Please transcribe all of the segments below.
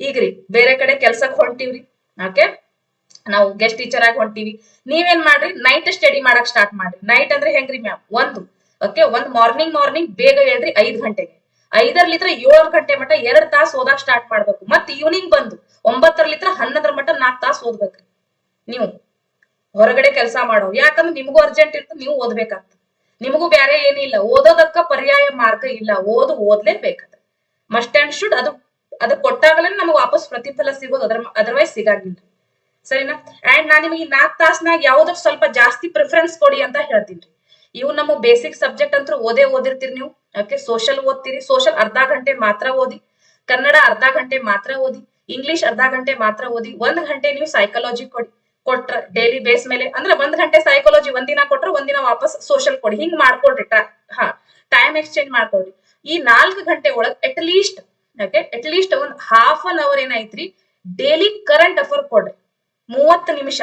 ಈಗ್ರಿ ಬೇರೆ ಕಡೆ ಕೆಲ್ಸಕ್ ಹೊಂಟಿವ್ರಿ. ಓಕೆ, ನಾವು ಗೆಸ್ಟ್ ಟೀಚರ್ ಆಗಿ ಹೊಂಟಿವಿ. ನೀವೇನ್ ಮಾಡ್ರಿ, ನೈಟ್ ಸ್ಟಡಿ ಮಾಡಕ್ ಸ್ಟಾರ್ಟ್ ಮಾಡ್ರಿ. ನೈಟ್ ಅಂದ್ರೆ ಹೆಂಗ್ರಿ ಮ್ಯಾಮ್, ಒಂದ್ ಮಾರ್ನಿಂಗ್ ಬೇಗ ಹೇಳ್ರಿ 5 ಗಂಟೆಗೆ. 5 7 ಗಂಟೆ ಮಟ್ಟ 2 ತಾಸು ಓದಾಕ್ ಸ್ಟಾರ್ಟ್ ಮಾಡ್ಬೇಕು. ಮತ್ ಈವ್ನಿಂಗ್ ಬಂದು 9 11 ಮಟ್ಟ 4 ತಾಸು ಓದ್ಬೇಕ್ರಿ ನೀವು. ಹೊರಗಡೆ ಕೆಲಸ ಮಾಡೋ, ಯಾಕಂದ್ರೆ ನಿಮಗೂ ಅರ್ಜೆಂಟ್ ಇರ್ತದೆ, ನೀವು ಓದ್ಬೇಕಾಗ್ತದೆ. ನಿಮಗೂ ಬೇರೆ ಏನಿಲ್ಲ, ಓದೋದಕ್ಕ ಪರ್ಯಾಯ ಮಾರ್ಗ ಇಲ್ಲ, ಓದ್ಲೇಬೇಕದ. Must and should. ಅದು ಕೊಟ್ಟಾಗಲೇ ನಮಗ್ ವಾಪಸ್ ಪ್ರತಿಫಲ ಸಿಗೋದು, ಅದರ್ವೈಸ್ ಸಿಗಂಗಿಲ್ಲ. ಸರಿನಾ? ಅಂಡ್ ನಾನ್ ನಿಮಗೆ ಈ 4 ತಾಸ್ನಾಗ ಯಾವ್ದಕ್ ಸ್ವಲ್ಪ ಜಾಸ್ತಿ ಪ್ರಿಫರೆನ್ಸ್ ಕೊಡಿ ಅಂತ ಹೇಳ್ತೀನಿ. ಇವು ನಮ್ಮ ಬೇಸಿಕ್ ಸಬ್ಜೆಕ್ಟ್ ಅಂತೂ ಓದಿರ್ತೀರಿ ನೀವು. ಓಕೆ, ಸೋಷಲ್ ಓದ್ತೀರಿ, ಸೋಷಲ್ ಅರ್ಧ ಗಂಟೆ ಮಾತ್ರ ಓದಿ, ಕನ್ನಡ ಅರ್ಧ ಗಂಟೆ ಮಾತ್ರ ಓದಿ, ಇಂಗ್ಲಿಷ್ ಅರ್ಧ ಗಂಟೆ ಮಾತ್ರ ಓದಿ. 1 ಗಂಟೆ ನೀವು ಸೈಕಾಲಜಿ ಕೊಟ್ರ ಡೈಲಿ ಬೇಸ್ ಮೇಲೆ, ಅಂದ್ರೆ 1 ಗಂಟೆ ಸೈಕಾಲಜಿ ಒಂದಿನ ಕೊಟ್ರ ಒಂದಿನ ವಾಪಸ್ ಸೋಷಲ್ ಕೊಡಿ. ಹಿಂಗ್ ಮಾಡ್ಕೊಳ್ರಿ. ಟೈಮ್ ಎಕ್ಸ್ಚೇಂಜ್ ಮಾಡ್ಕೊಳ್ರಿ. ಈ 4 ಗಂಟೆ ಒಳಗ್ ಅಟ್ ಲೀಸ್ಟ್ ಒಂದ್ ½ ಏನೈತ್ರಿ ಡೈಲಿ ಕರೆಂಟ್ ಅಫೇರ್ ಕೊಡ್ರಿ, 30 ನಿಮಿಷ.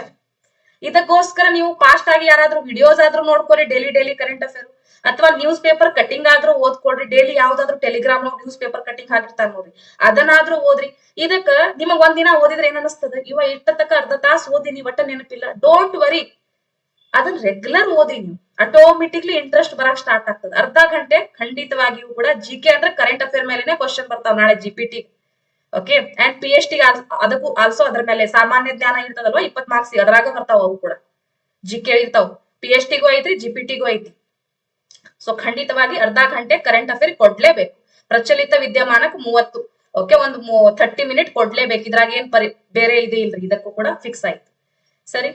ಇದಕ್ಕೋಸ್ಕರ ನೀವು ಫಾಸ್ಟ್ ಆಗಿ ಯಾರಾದ್ರೂ ವಿಡಿಯೋಸ್ ಆದ್ರೂ ನೋಡ್ಕೊರಿ, ಡೈಲಿ ಕರೆಂಟ್ ಅಫೇರ್, ಅಥವಾ ನ್ಯೂಸ್ ಪೇಪರ್ ಕಟಿಂಗ್ ಆದ್ರೂ ಓದ್ಕೊಡ್ರಿ. ಡೈಲಿ ಯಾವ್ದಾದ್ರು ಟೆಲಿಗ್ರಾಮ್ ನ್ಯೂಸ್ ಪೇಪರ್ ಕಟಿಂಗ್ ಹಾಕಿರ್ತಾರ ನೋಡ್ರಿ, ಅದನ್ನಾದ್ರೂ ಓದ್ರಿ. ಇದಕ್ಕ ನಿಮಗ್ ಒಂದಿನ ಓದಿದ್ರೆ ಏನ್ ಅನಿಸ್ತದ, ಇವ ಇಷ್ಟತಕ್ಕ ಅರ್ಧ ತಾಸು ಓದಿನಿ ಒಟ್ಟ ನೆನಪಿಲ್ಲ. ಡೋಂಟ್ ವರಿ, ಅದನ್ನ ರೆಗ್ಯುಲರ್ ಓದಿ ನೀವು, ಆಟೋಮೆಟಿಕ್ಲಿ ಇಂಟ್ರೆಸ್ಟ್ ಬರಕ್ ಸ್ಟಾರ್ಟ್ ಆಗ್ತದೆ. ಅರ್ಧ ಗಂಟೆ ಖಂಡಿತವಾಗಿಯೂ ಕೂಡ GK ಅಂದ್ರೆ ಕರೆಂಟ್ ಅಫೇರ್ ಮೇಲೆನೆ ಕ್ವಶನ್ ಬರ್ತಾವ ನಾಳೆ GPT. ಓಕೆ, ಅಂಡ್ PhD ಅದಕ್ಕೂ ಆಲ್ಸೋ ಅದ್ರ ಮೇಲೆ ಸಾಮಾನ್ಯ ಜ್ಞಾನ ಇರ್ತದಲ್ವಾ, 20 ಮಾರ್ಕ್ಸ್ ಅದ್ರಾಗ ಬರ್ತಾವ. ಅವು ಕೂಡ GK ಇರ್ತಾವ. PhD ಗೂ ಐತ್ರಿ, GPT ಗೂ ಐತಿ. ಸೊ ಖಂಡಿತವಾಗಿ ಅರ್ಧ ಗಂಟೆ ಕರೆಂಟ್ ಅಫೇರ್ ಕೊಡ್ಲೇಬೇಕು. ಪ್ರಚಲಿತ ವಿದ್ಯಮಾನಕ್ಕೆ 30. ಓಕೆ, ಒಂದು 30 ಮಿನಿಟ್ ಕೊಡ್ಲೇಬೇಕು. ಇದ್ರಾಗ ಏನ್ ಬೇರೆ ಇದೆ ಇಲ್ರಿ, ಇದಕ್ಕೂ ಕೂಡ ಫಿಕ್ಸ್ ಆಯ್ತು. ಸರಿ,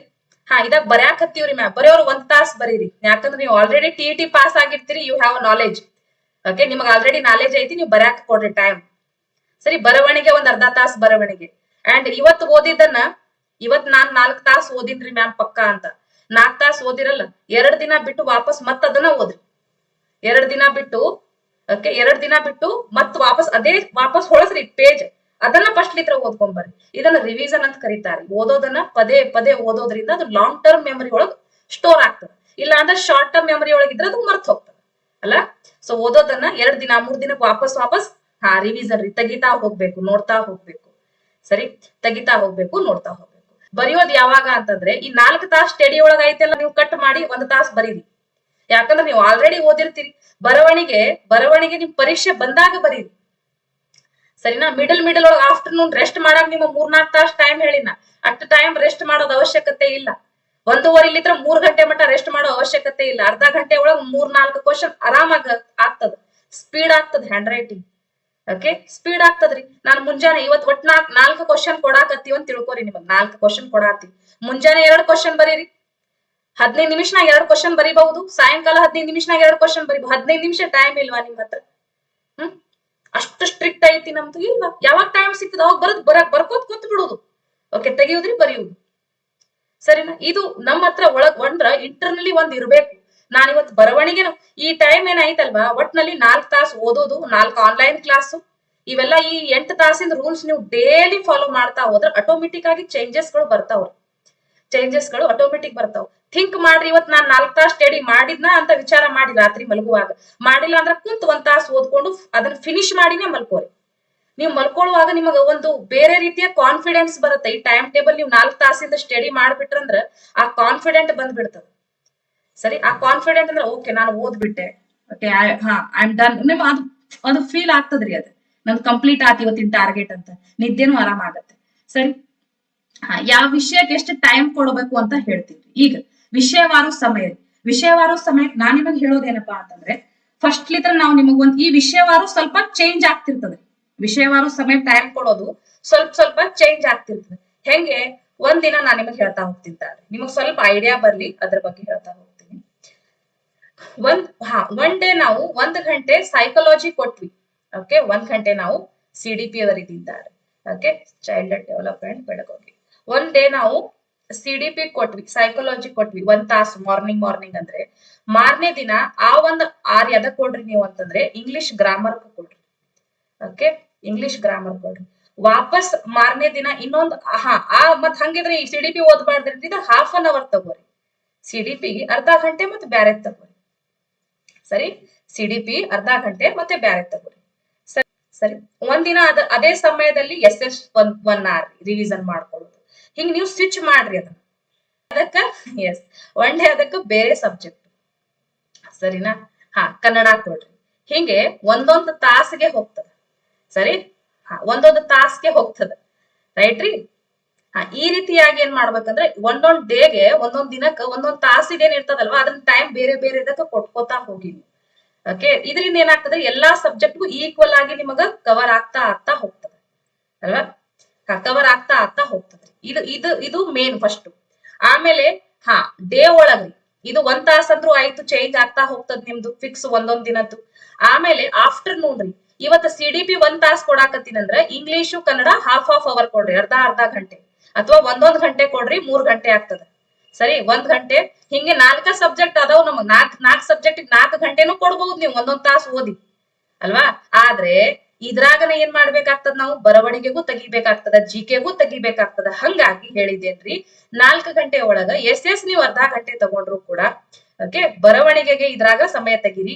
ಇದಾಗ ಬರ್ಯಾಕತ್ತೀವ್ರಿ ಮ್ಯಾಮ್. ಬರೆಯೋರು 1 ತಾಸು ಬರೀರಿ, ಯಾಕಂದ್ರೆ ನೀವು ಆಲ್ರೆಡಿ TET ಪಾಸ್ ಆಗಿರ್ತೀರಿ. You have knowledge. ಓಕೆ, ನಿಮಗ್ ಆಲ್ರೆಡಿ ನಾಲೆಜ್ ಐತಿ, ನೀವು ಬರ್ಯಾಕ ಕೊಡ್ರಿ ಟೈಮ್. ಸರಿ, ಬರವಣಿಗೆ ಒಂದ್ ಅರ್ಧ ತಾಸು ಬರವಣಿಗೆ. ಅಂಡ್ ಇವತ್ ನಾನ್ 4 ತಾಸು ಓದಿನ್ರಿ ಮ್ಯಾಮ್ ಪಕ್ಕಾ ಅಂತ. 4 ತಾಸು ಓದಿರಲ್ಲ, 2 ದಿನ ಬಿಟ್ಟು ವಾಪಸ್ ಮತ್ ಅದನ್ನ ಓದ್ರಿ. 2 ದಿನ ಬಿಟ್ಟು, ಓಕೆ, 2 ದಿನ ಬಿಟ್ಟು ಮತ್ ವಾಪಸ್ ಹೊಳಸ್ರಿ ಪೇಜ್. ಅದನ್ನ ಫಸ್ಟ್ ಲಿತ್ರ ಓದ್ಕೊಂಬರ್ರಿ. ಇದನ್ನ ರಿವಿಷನ್ ಅಂತ ಕರೀತಾರೆ. ಓದೋದನ್ನ ಪದೇ ಪದೇ ಓದೋದ್ರಿಂದ ಅದು ಲಾಂಗ್ ಟರ್ಮ್ ಮೆಮರಿ ಒಳಗ್ ಸ್ಟೋರ್ ಆಗ್ತದೆ. ಇಲ್ಲ ಅಂದ್ರೆ ಶಾರ್ಟ್ ಟರ್ಮ್ ಮೆಮರಿ ಒಳಗ್ ಇದ್ರೆ ಅದು ಮರ್ತ್ ಹೋಗ್ತದೆ ಅಲ್ಲ. ಸೊ ಓದೋದನ್ನ 2 ದಿನ 3 ದಿನಕ್ಕೆ ವಾಪಸ್ ರಿವಿಷನ್ ರೀ, ತೆಗಿತಾ ಹೋಗ್ಬೇಕು, ನೋಡ್ತಾ ಹೋಗ್ಬೇಕು. ಸರಿ, ತೆಗಿತಾ ಹೋಗ್ಬೇಕು, ನೋಡ್ತಾ ಹೋಗ್ಬೇಕು. ಬರೆಯೋದ್ ಯಾವಾಗ ಅಂತಂದ್ರೆ ಈ 4 ತಾಸು ಸ್ಟಡಿ ಒಳಗ ಐತೆಲ್ಲ, ನೀವು ಕಟ್ ಮಾಡಿ 1 ತಾಸು ಬರೀರಿ. ಯಾಕಂದ್ರೆ ನೀವು ಆಲ್ರೆಡಿ ಓದಿರ್ತೀರಿ. ಬರವಣಿಗೆ ನಿಮ್ ಪರೀಕ್ಷೆ ಬಂದಾಗ ಬರೀರಿ. ಸರಿನಾ? ಮಿಡಲ್ ಒಳಗೆ ಆಫ್ಟರ್ನೂನ್ ರೆಸ್ಟ್ ಮಾಡಾಕ ನಿಮ್ಮ 3-4 ತಾಸು ಟೈಮ್ ಹೇಳಿನ. ಅಷ್ಟು ಟೈಮ್ ರೆಸ್ಟ್ ಮಾಡೋದ್ ಅವಶ್ಯಕತೆ ಇಲ್ಲ. 1:30 3 ಗಂಟೆ ಮಟ್ಟ ರೆಸ್ಟ್ ಮಾಡೋ ಅವಶ್ಯಕತೆ ಇಲ್ಲ. ಅರ್ಧ ಗಂಟೆ ಒಳಗ್ 3-4 ಕ್ವಶನ್ ಆರಾಮಾಗ ಆಗ್ತದ. ಸ್ಪೀಡ್ ಆಗ್ತದ ಹ್ಯಾಂಡ್ ರೈಟಿಂಗ್. ಓಕೆ, ಸ್ಪೀಡ್ ಆಗ್ತದ್ರಿ. ನಾನು ಮುಂಜಾನೆ ಇವತ್ ಒಟ್ 4 ಕ್ವಶನ್ ಕೊಡಾಕತ್ತೀವಿ ಅಂತ ತಿಳ್ಕೊರಿ. ನಿಮಗ್ 4 ಕ್ವಶನ್ ಕೊಡಾತಿ, ಮುಂಜಾನೆ 2 ಕ್ವಶನ್ ಬರೀರಿ. 15 ನಿಮಿಷನಾಗ 2 ಕ್ವಶನ್ ಬರೀಬಹುದು. ಸಾಯಂಕಾಲ 15 ನಿಮಿಷನಾಗ 2 ಕ್ವಶನ್ ಬರೀಬಹುದು. 15 ನಿಮಿಷ ಟೈಮ್ ಇಲ್ವಾ ನಿಮ್ ಹತ್ರ? ಅಷ್ಟು ಸ್ಟ್ರಿಕ್ಟ್ ಐತಿ ನಮ್ದು. ಇಲ್ವಾ? ಯಾವಾಗ ಟೈಮ್ ಸಿಗ್ತದ ಅವಾಗ ಬರ್ಕೋತ್ ಕೂತ್ ಬಿಡುದು. ಓಕೆ, ತೆಗಿಯುದ್ರಿ, ಬರೆಯುವುದು. ಸರಿನಾ? ಇದು ನಮ್ಮ ಹತ್ರ ಒಳಗ್ ಇಂಟರ್ನಲಿ ಒಂದ್ ಇರ್ಬೇಕು. ನಾನ್ ಇವತ್ತು ಬರವಣಿಗೆ ಈ ಟೈಮ್ ಏನಾಯ್ತಲ್ವಾ, ಒಟ್ನಲ್ಲಿ 4 ತಾಸು ಓದೋದು, 4 ಆನ್ಲೈನ್ ಕ್ಲಾಸು, ಇವೆಲ್ಲ ಈ 8 ತಾಸಿನ ರೂಲ್ಸ್ ನೀವು ಡೈಲಿ ಫಾಲೋ ಮಾಡ್ತಾ ಹೋದ್ರೆ ಆಟೋಮೆಟಿಕ್ ಆಗಿ ಚೇಂಜಸ್ಗಳು ಆಟೋಮೆಟಿಕ್ ಬರ್ತಾವ. ಥಿಂಕ್ ಮಾಡ್ರಿ, ಇವತ್ ನಾನ್ 4 ತಾಸು ಸ್ಟಡಿ ಮಾಡಿದ್ನ ಅಂತ ವಿಚಾರ ಮಾಡಿ ರಾತ್ರಿ ಮಲಗುವಾಗ. ಮಾಡಿಲ್ಲ ಅಂದ್ರೆ ಕುಂತ್ 1 ತಾಸು ಓದ್ಕೊಂಡು ಅದನ್ನ ಫಿನಿಶ್ ಮಾಡಿನೇ ಮಲ್ಕೋರಿ. ನೀವು ಮಲ್ಕೊಳ್ಳುವಾಗ ನಿಮಗ ಒಂದು ಬೇರೆ ರೀತಿಯ ಕಾನ್ಫಿಡೆನ್ಸ್ ಬರುತ್ತೆ. ಈ ಟೈಮ್ ಟೇಬಲ್ ನೀವು 4 ತಾಸಿಂದ ಸ್ಟಡಿ ಮಾಡ್ಬಿಟ್ರಂದ್ರ ಆ ಕಾನ್ಫಿಡೆಂಟ್ ಬಂದ್ಬಿಡ್ತದ. ಸರಿ, ಆ ಕಾನ್ಫಿಡೆಂಟ್ ಅಂದ್ರೆ ಓಕೆ ನಾನು ಓದ್ಬಿಟ್ಟೆ, ಓಕೆ ಐ ಆಮ್ ಡನ್. ನಿಮ್ ಅದು ಫೀಲ್ ಆಗ್ತದ್ರಿ. ಅದು ನಂದು ಕಂಪ್ಲೀಟ್ ಆತಿ ಇವತ್ತಿನ ಟಾರ್ಗೆಟ್ ಅಂತ. ನಿದ್ದೆನೂ ಆರಾಮ ಆಗತ್ತೆ. ಸರಿ, ಯಾವ ವಿಷಯಕ್ಕೆ ಎಷ್ಟು ಟೈಮ್ ಕೊಡಬೇಕು ಅಂತ ಹೇಳ್ತೀನಿ. ಈಗ ವಿಷಯವಾರು ಸಮಯಕ್ಕೆ ನಾನ್ ನಿಮಗ್ ಹೇಳೋದೇನಪ್ಪಾ ಅಂತಂದ್ರೆ, ಫಸ್ಟ್ ಲಿತ್ರ ನಾವು ನಿಮಗ್ ಈ ವಿಷಯವಾರು ಸ್ವಲ್ಪ ಚೇಂಜ್ ಆಗ್ತಿರ್ತದೆ. ವಿಷಯವಾರು ಸಮಯ ಟೈಮ್ ಕೊಡೋದು ಸ್ವಲ್ಪ ಚೇಂಜ್ ಆಗ್ತಿರ್ತದೆ. ಹೆಂಗೆ? ಒಂದಿನ ನಾನ್ ನಿಮಗ್ ಹೇಳ್ತಾ ಹೋಗ್ತಿದ್ದಾರೆ, ನಿಮಗ್ ಸ್ವಲ್ಪ ಐಡಿಯಾ ಬರ್ಲಿ ಅದ್ರ ಬಗ್ಗೆ ಹೇಳ್ತಾ ಹೋಗ್ತೀನಿ. ಒನ್ ಡೇ ನಾವು 1 ಗಂಟೆ ಸೈಕಾಲಜಿ ಕೊಟ್ವಿ. ಓಕೆ, 1 ಗಂಟೆ ನಾವು CDP ಅವರಿದ್ದಾರೆ. Okay, child development pedagogy. 1 day ನಾವು CDP ಕೊಟ್ವಿ, ಸೈಕಾಲಜಿ ಕೊಟ್ವಿ 1 ತಾಸು ಮಾರ್ನಿಂಗ್ ಅಂದ್ರೆ. ಮಾರನೇ ದಿನ ಆ ಒಂದು 6 ಎದಕ್ ಕೊಡ್ರಿ ನೀವು ಅಂತಂದ್ರೆ ಇಂಗ್ಲಿಷ್ ಗ್ರಾಮರ್ ಕೊಡ್ರಿ. ಓಕೆ, ಇಂಗ್ಲಿಷ್ ಗ್ರಾಮರ್ ಕೊಡ್ರಿ. ವಾಪಸ್ ಮಾರನೇ ದಿನ ಇನ್ನೊಂದು ಮತ್ ಹಂಗಿದ್ರೆ ಈ CDP ಓದ್ಬಾರ್ದ್ರಿ, ಇದು ½ ತಗೋರಿ. CDP ಅರ್ಧ ಗಂಟೆ ಮತ್ತೆ ಬ್ಯಾರೆ ತಗೋರಿ. ಸರಿ, CDP ಅರ್ಧ ಗಂಟೆ ಮತ್ತೆ ಬ್ಯಾರೆ ತಗೋರಿ. ಸರಿ, ಒಂದಿನ ಅದೇ ಸಮಯದಲ್ಲಿ ಎಸ್ ಒನ್ ಆರ್ ರಿವಿಷನ್ ಮಾಡ್ಕೊಳ್ಳೋದು. ಹಿಂಗ್ ನೀವು ಸ್ವಿಚ್ ಮಾಡ್ರಿ ಅದನ್ನ. ಅದಕ್ಕ ಎಸ್ ಒನ್ ಡೇ ಅದಕ್ಕ ಬೇರೆ ಸಬ್ಜೆಕ್ಟ್. ಸರಿನಾ? ಕನ್ನಡ ಕೊಡ್ರಿ. ಹಿಂಗೆ ಒಂದೊಂದು ತಾಸಿಗೆ ಹೋಗ್ತದ. ಸರಿ, ಒಂದೊಂದು ತಾಸ್ಗೆ ಹೋಗ್ತದ. ರೈಟ್ ರೀ? ಈ ರೀತಿಯಾಗಿ ಏನ್ ಮಾಡ್ಬೇಕಂದ್ರೆ ಒಂದೊಂದ್ ಡೇಗೆ ಒಂದೊಂದ್ ದಿನಕ್ಕ ಒಂದೊಂದ್ ತಾಸಿಗೆ ಏನ್ ಇರ್ತದಲ್ವಾ ಅದನ್ನ ಟೈಮ್ ಬೇರೆ ಬೇರೆ ಇದಕ್ಕ ಕೊಟ್ಕೋತಾ ಹೋಗಿ. ಓಕೆ, ಇದರಿಂದ ಏನಾಗ್ತದೆ ಎಲ್ಲಾ ಸಬ್ಜೆಕ್ಟ್ಗೂ ಈಕ್ವಲ್ ಆಗಿ ನಿಮಗ ಕವರ್ ಆಗ್ತಾ ಆಗ್ತಾ ಹೋಗ್ತದೆ ಅಲ್ವಾ? ಕವರ್ ಆಗ್ತಾ ಆಗ್ತಾ ಹೋಗ್ತದೆ. ಇದು ಮೇನ್ ಫಸ್ಟ್. ಆಮೇಲೆ ಡೇ ಒಳಗ್ರಿ ಇದು 1 ತಾಸ ಅಂದ್ರೂ ಆಯ್ತು, ಚೇಂಜ್ ಆಗ್ತಾ ಹೋಗ್ತದ ನಿಮ್ದು ಫಿಕ್ಸ್ ಒಂದೊಂದ್ ದಿನದ್ದು. ಆಮೇಲೆ ಆಫ್ಟರ್ನೂನ್ ರೀ, ಇವತ್ತು CDP 1 ತಾಸ್ ಕೊಡಾಕತ್ತೀನಂದ್ರ ಇಂಗ್ಲಿಷು ಕನ್ನಡ ಹಾಫ್ ಅವರ್ ಕೊಡ್ರಿ, ಅರ್ಧ ಗಂಟೆ, ಅಥವಾ ಒಂದೊಂದ್ ಗಂಟೆ ಕೊಡ್ರಿ, 3 ಗಂಟೆ ಆಗ್ತದ. ಸರಿ, 1 ಗಂಟೆ. ಹಿಂಗೆ 4 ಸಬ್ಜೆಕ್ಟ್ ಅದಾವ್ ನಮಗ್, 4 ಸಬ್ಜೆಕ್ಟ್ 4 ಗಂಟೆನೂ ಕೊಡ್ಬಹುದು ನೀವು ಒಂದೊಂದ್ ತಾಸು ಓದಿ ಅಲ್ವಾ? ಆದ್ರೆ ಇದ್ರಾಗನ ಏನ್ ಮಾಡ್ಬೇಕಾಗ್ತದ, ನಾವು ಬರವಣಿಗೆಗೂ ತೆಗಿಬೇಕಾಗ್ತದ, GKಗೂ ತೆಗಿಬೇಕಾಗ್ತದ. ಹಂಗಾಗಿ ಹೇಳಿದ್ದೇನ್ರಿ, 4 ಗಂಟೆ ಒಳಗ ಎಸ್ ನೀವು ಅರ್ಧ ಗಂಟೆ ತಗೊಂಡ್ರು ಕೂಡ ಓಕೆ, ಬರವಣಿಗೆಗೆ ಇದ್ರಾಗ ಸಮಯ ತೆಗಿರಿ.